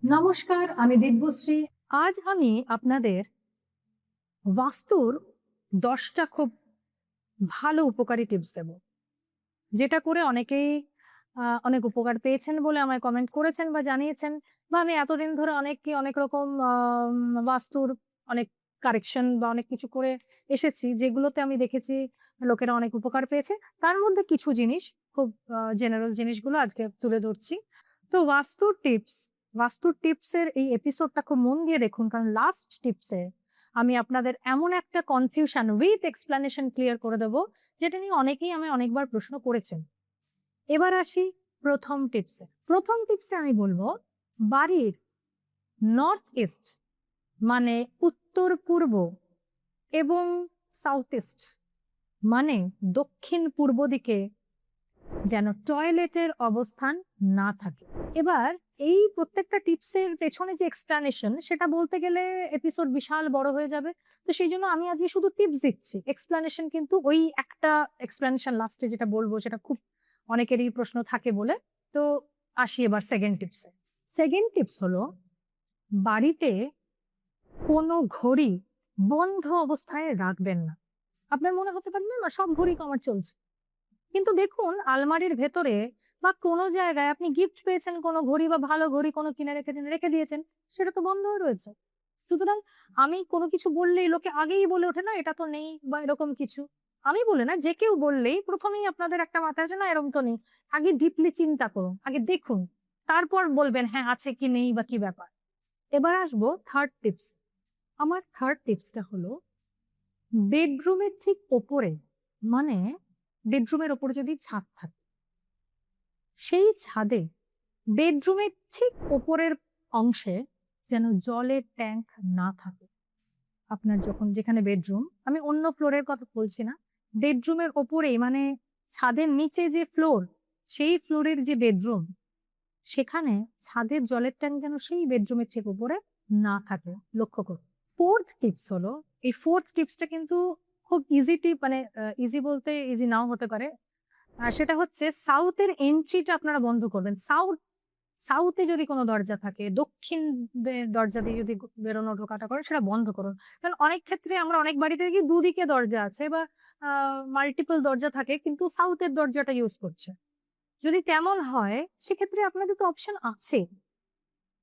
নমস্কার, আমি দিব্যশ্রী। আজ আমি আপনাদের বাস্তুর ১০টা খুব ভালো উপকারী টিপস দেব। যেটা করে অনেকেই অনেক উপকার পেয়েছেন বলে আমায় কমেন্ট করেছেন বা জানিয়েছেন, বা আমি এতদিন ধরে অনেককে অনেক রকম বাস্তুর অনেক কারেকশন বা অনেক কিছু করে এসেছি, যেগুলোতে আমি দেখেছি লোকেরা অনেক উপকার পেয়েছে। তার মধ্যে কিছু জিনিস খুব জেনারেল জিনিসগুলো আজকে তুলে ধরছি। তো বাস্তুর টিপসের এই এপিসোডটা খুব মন দিয়ে দেখুন, কারণ লাস্ট টিপসে আমি আপনাদের এমন একটা কনফিউশন উইথ এক্সপ্লেনেশন ক্লিয়ার করে দেব, যেটা নিয়ে অনেকেই আমায় অনেকবার প্রশ্ন করেছেন। এবার আসি প্রথম টিপসে। প্রথম টিপসে আমি বলব, বাড়ির নর্থ ইস্ট মানে উত্তর পূর্ব এবং সাউথ ইস্ট মানে দক্ষিণ পূর্ব দিকে যেন টয়লেটের অবস্থান না থাকে। এবার এই প্রত্যেকটা টিপসের পেছনে যে এক্সপ্লেনেশন, সেটা বলতে গেলে এপিসোড বিশাল বড় হয়ে যাবে। তো সেই জন্য আমি আজকে শুধু টিপস দিচ্ছি, এক্সপ্লেনেশন কিন্তু ওই একটা এক্সপ্লেনেশন লাস্টে যেটা বলবো সেটা খুব অনেকেরই প্রশ্ন থাকে বলে। তো আসি এবার সেকেন্ড টিপসে। সেকেন্ড টিপস হলো, বাড়িতে কোনো ঘড়ি বন্ধ অবস্থায় রাখবেন না। আপনার মনে হতে পারে না সব ঘড়ি তো আমার চলছে, কিন্তু দেখুন আলমারির ভেতরে বা কোনো জায়গায় আপনি গিফট পেয়েছেন কোনো ঘড়ি বা ভালো ঘড়ি কোনো কিনে রেখে দিয়েছেন, সেটা তো বন্ধ হয়ে রয়েছে। সুতরাং আমি কোনো কিছু বললেই লোকে আগেই বলে ওঠে না এটা তো নেই বা এরকম কিছু। আমি বলে না, যে কেউ বললেই প্রথমেই আপনাদের একটা মাথায় আছে না এরকম তো নেই। আগে ডিপলি চিন্তা করুন, আগে দেখুন, তারপর বলবেন হ্যাঁ আছে কি নেই বা কি ব্যাপার। এবার আসবো থার্ড টিপস। আমার থার্ড টিপসটা হলো, বেডরুমের ঠিক ওপরে মানে বেডরুমের ওপরে যদি ছাদ থাকে, সেই ছাদে বেডরুমের ঠিক ওপরের অংশে যেন জলের ট্যাঙ্ক না থাকে। আপনার যখন যেখানে বেডরুম, আমি অন্য ফ্লোরের কথা বলছি না, বেডরুমের ওপরেই মানে ছাদের নিচে যে ফ্লোর, সেই ফ্লোরের যে বেডরুম, সেখানে ছাদের জলের ট্যাঙ্ক যেন সেই বেডরুমের ঠিক উপরে না থাকে, লক্ষ্য করুন। ফোর্থ টিপস হলো, এই ফোর্থ টিপসটা কিন্তু খুব ইজি টিপ, মানে ইজি বলতে ইজি নাও হতে পারে। সেটা হচ্ছে সাউথের এন্ট্রিটা আপনারা বন্ধ করবেন। সাউথে যদি কোনো দরজা থাকে, দক্ষিণ দরজা দিয়ে যদি বেরোনো ঢোকাটা করেন, সেটা বন্ধ করুন। কারণ অনেক ক্ষেত্রে আমরা অনেক বাড়িতে দেখি দুদিকে দরজা আছে বা মাল্টিপল দরজা থাকে, কিন্তু সাউথের দরজাটা ইউজ করছে। যদি তেমন হয়, সেক্ষেত্রে আপনাদের তো অপশন আছে।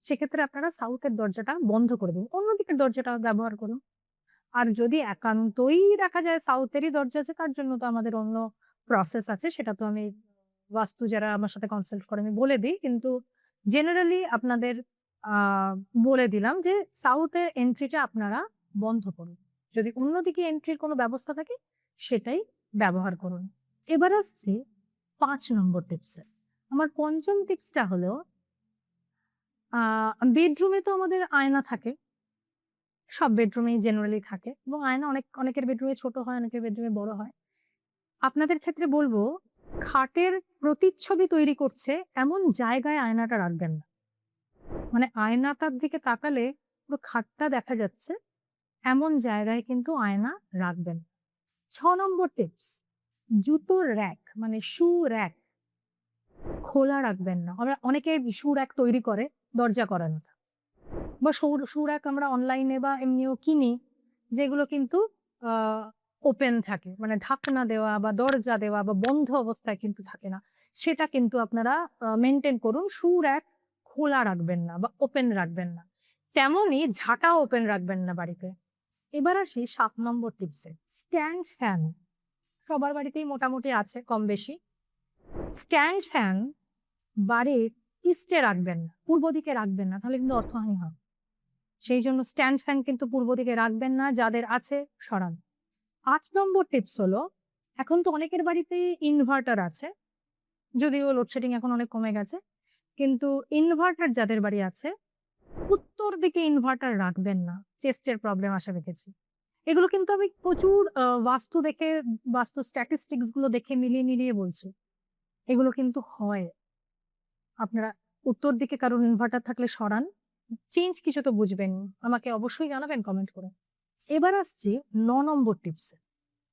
সেক্ষেত্রে আপনারা সাউথের দরজাটা বন্ধ করে দিন। অন্য দিকের দরজাটা ব্যবহার করুন। আর যদি একান্তই দেখা যায় সাউথেরই দরজা আছে, তার জন্য তো আমাদের অন্য প্রসেস আছে। সেটা তো আমি বাস্তু যারা আমার সাথে কনসাল্ট করে আমি বলে দিই। কিন্তু জেনারেলি আপনাদের আ বলে দিলাম যে সাউথের এন্ট্রিটা আপনারা বন্ধ করুন। যদি অন্যদিকে এন্ট্রির কোনো ব্যবস্থা থাকে, সেটাই ব্যবহার করুন। এবার আসছি ৫ নম্বর টিপসে। আমার ৫ম টিপসটা হলো, আ বেডরুমে তো আমাদের আয়না থাকে। সব বেডরুমেই জেনারেলি থাকে এবং আয়না অনেকের বেডরুমে ছোট হয়, অনেকের বেডরুমে বড় হয়। আপনাদের ক্ষেত্রে বলব, খাটের প্রতিচ্ছবি তৈরি করছে এমন জায়গায় আয়নাটা রাখবেন না। মানে আয়নাটার দিকে তাকালে পুরো খাটটা দেখা যাচ্ছে, এমন জায়গায় কিন্তু আয়না রাখবেন। ৬ নম্বর টিপস, জুতোর র‍্যাক মানে শু র‍্যাক খোলা রাখবেন না। আমরা অনেকে শু র‍্যাক তৈরি করে দরজা করানোটা, বা শু র‍্যাক আমরা অনলাইনে বা এমনিও কিনি, যেগুলো কিন্তু আ ওপেন থাকে। মানে ঢাকনা দেওয়া বা দরজা দেওয়া বা বন্ধ অবস্থায় কিন্তু থাকে না। সেটা কিন্তু আপনারা মেইনটেইন করুন। শু র‍্যাক খোলা রাখবেন না বা ওপেন রাখবেন না। তেমনই ঝাঁটাও ওপেন রাখবেন না বাড়িতে। এবার আসি ৭ নম্বর টিপসে। স্ট্যান্ড ফ্যান সবার বাড়িতেই মোটামুটি আছে কম বেশি। স্ট্যান্ড ফ্যান বাড়ির ইস্টে রাখবেন না, পূর্ব দিকে রাখবেন না, তাহলে কিন্তু অর্থহানি হয়। সেইজন্য স্ট্যান্ড ফ্যান কিন্তু পূর্ব দিকে রাখবেন না, যাদের আছে সরান। ৮ নম্বর টিপস হলো, এখন তো অনেকের বাড়িতেই ইনভার্টার আছে। যদিও লোডশেডিং এখন অনেক কমে গেছে। কিন্তু ইনভার্টার যাদের বাড়ি আছে, উত্তর দিকে ইনভার্টার রাখবেন না। চেস্টের প্রবলেম আসা দেখেছি। এগুলো কিন্তু আমি প্রচুর বাস্তু দেখে, বাস্তু স্ট্যাটিস্টিক্স গুলো দেখে মিলিয়ে বলছি। এগুলো কিন্তু হয়। আপনারা উত্তর দিকে কারোর ইনভার্টার থাকলে সরান। চেঞ্জ কিছু তো বুঝবেন। আমাকে অবশ্যই জানাবেন কমেন্ট করে। এবার আসছি ৯ নম্বর টিপসে,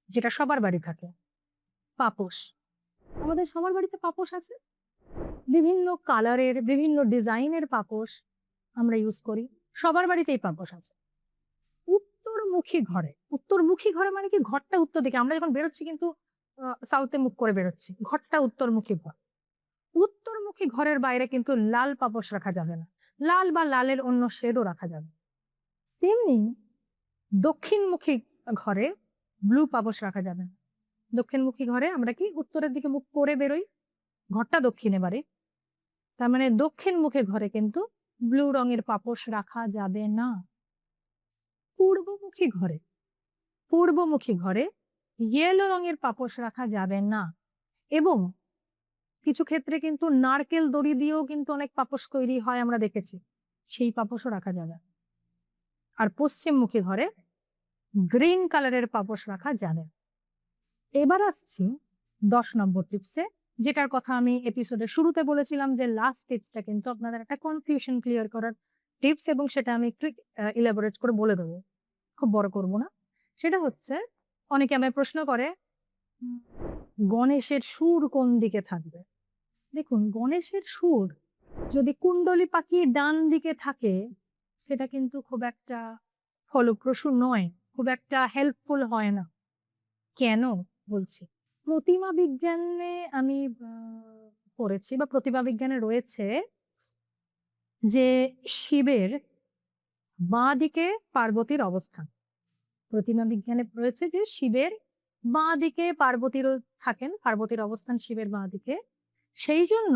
যেটা সবার বাড়ি থাকে। পাপোশ। আমাদের সবার বাড়িতে পাপোশ আছে। বিভিন্ন কালারের, বিভিন্ন ডিজাইনের পাপোশ। আমরা ইউজ করি, সবার বাড়িতেই পাপোশ আছে। উত্তরমুখী ঘরে, উত্তরমুখী ঘরে মানে কি ঘরটা উত্তর দিকে, আমরা যখন বেরোচ্ছি কিন্তু সাউথে মুখ করে বেরোচ্ছি, ঘরটা উত্তরমুখী ঘর। উত্তরমুখী ঘরের বাইরে কিন্তু লাল পাপোশ রাখা যাবে না, লাল বা লালের অন্য শেডও রাখা যাবে। তেমনি দক্ষিণমুখী ঘরে ব্লু পাপোশ রাখা যাবে না। দক্ষিণমুখী ঘরে আমরা কি উত্তরের দিকে মুখ করে বেরোই, ঘরটা দক্ষিণে বাড়ি, তার মানে দক্ষিণমুখী ঘরে কিন্তু ব্লু রঙের পাপোশ রাখা যাবে না। পূর্বমুখী ঘরে, পূর্বমুখী ঘরে ইয়েলো রঙের পাপোশ রাখা যাবে না। এবং কিছু ক্ষেত্রে কিন্তু নারকেল দড়ি দিয়েও কিন্তু অনেক পাপোশ তৈরি হয়, আমরা দেখেছি, সেই পাপোশও রাখা যাবে। আর পশ্চিমমুখী ঘরে গ্রিন কালারের পাপোশ রাখা যাবে। এবার আসছি 10 নম্বর টিপসে, যেটার কথা আমি এপিসোডের শুরুতে বলেছিলাম যে লাস্ট টিপসটা কিন্তু আপনাদের একটা কনফিউশন ক্লিয়ার করার টিপস, এবং সেটা আমি একটু ইলাবোরেট করে বলে দেবো, খুব বড় করব না। সেটা হচ্ছে, অনেকে আমায় প্রশ্ন করে গণেশের সুর কোন দিকে থাকবে। দেখুন, গণেশের সুর যদি কুণ্ডলী পাখির ডান দিকে থাকে সেটা কিন্তু খুব একটা ফলপ্রসূ নয়, খুব একটা হেল্পফুল হয় না। কেন বলছি, প্রতিমা বিজ্ঞানে আমি পড়েছি বা প্রতিমা বিজ্ঞানে রয়েছে যে শিবের বাঁ দিকে পার্বতীর অবস্থান। প্রতিমা বিজ্ঞানে রয়েছে যে শিবের বাঁ দিকে পার্বতীরও থাকেন, পার্বতীর অবস্থান শিবের বাঁ দিকে। সেই জন্য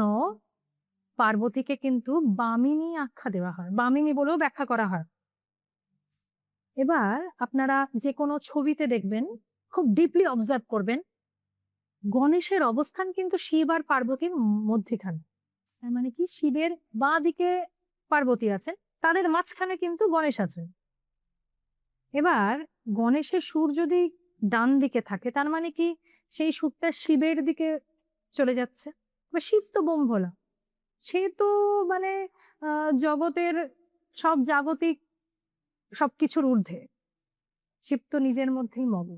পার্বতীকে কিন্তু বামিনী আখ্যা দেওয়া হয়, বামিনী বলেও ব্যাখ্যা করা হয়। এবার আপনারা যে কোনো ছবিতে দেখবেন, খুব ডিপলি অবজার্ভ করবেন, গণেশের অবস্থান কিন্তু শিব আর পার্বতীর মধ্যখানে। তার মানে কি, শিবের বাঁ দিকে পার্বতী আছেন, তাদের মাঝখানে কিন্তু গণেশ আছেন। এবার গণেশের সুর যদি ডান দিকে থাকে তার মানে কি, সেই সুরটা শিবের দিকে চলে যাচ্ছে। বা শিব তো বোম ভোলা, সে তো মানে জগতের সব জাগতিক সবকিছুর ঊর্ধ্বে, শিব তো নিজের মধ্যেই মগ্ন।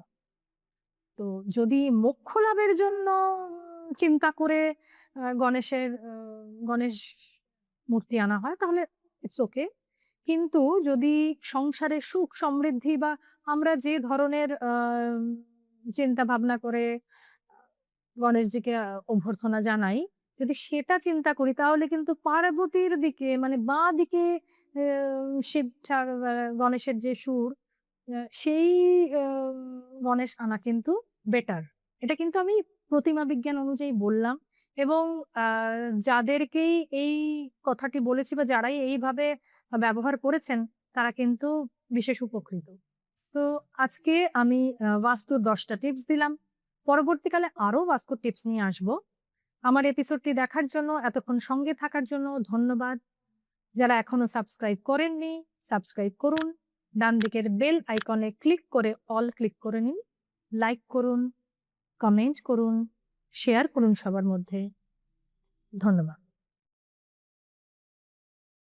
তো যদি মোক্ষ লাভের জন্য চিন্তা করে গণেশ মূর্তি আনা হয় তাহলে ইটস ওকে। কিন্তু যদি সংসারে সুখ সমৃদ্ধি বা আমরা যে ধরনের চিন্তা ভাবনা করে গণেশজিকে অভ্যর্থনা জানাই, যদি সেটা চিন্তা করি তাহলে কিন্তু পার্বতীর দিকে মানে বাঁ দিকে গণেশের যে সুর, সেই গণেশ আনা কিন্তু বেটার। এটা কিন্তু আমি প্রতিমা বিজ্ঞান অনুযায়ী বললাম, এবং যাদেরকেই এই কথাটি বলেছি বা যারাই এইভাবে ব্যবহার করেছেন তারা কিন্তু বিশেষ উপকৃত। তো আজকে আমি বাস্তুর 10টা টিপস দিলাম, পরবর্তীকালে আরো বাস্তুর টিপস নিয়ে আসবো। আমার এপিসোডটি দেখার জন্য, এতক্ষণ সঙ্গে থাকার জন্য ধন্যবাদ। যারা এখনো সাবস্ক্রাইব করেননি সাবস্ক্রাইব করুন, ডান দিকের বেল আইকনে ক্লিক করে অল ক্লিক করে নিন, লাইক করুন, কমেন্ট করুন, শেয়ার করুন সবার মধ্যে। ধন্যবাদ।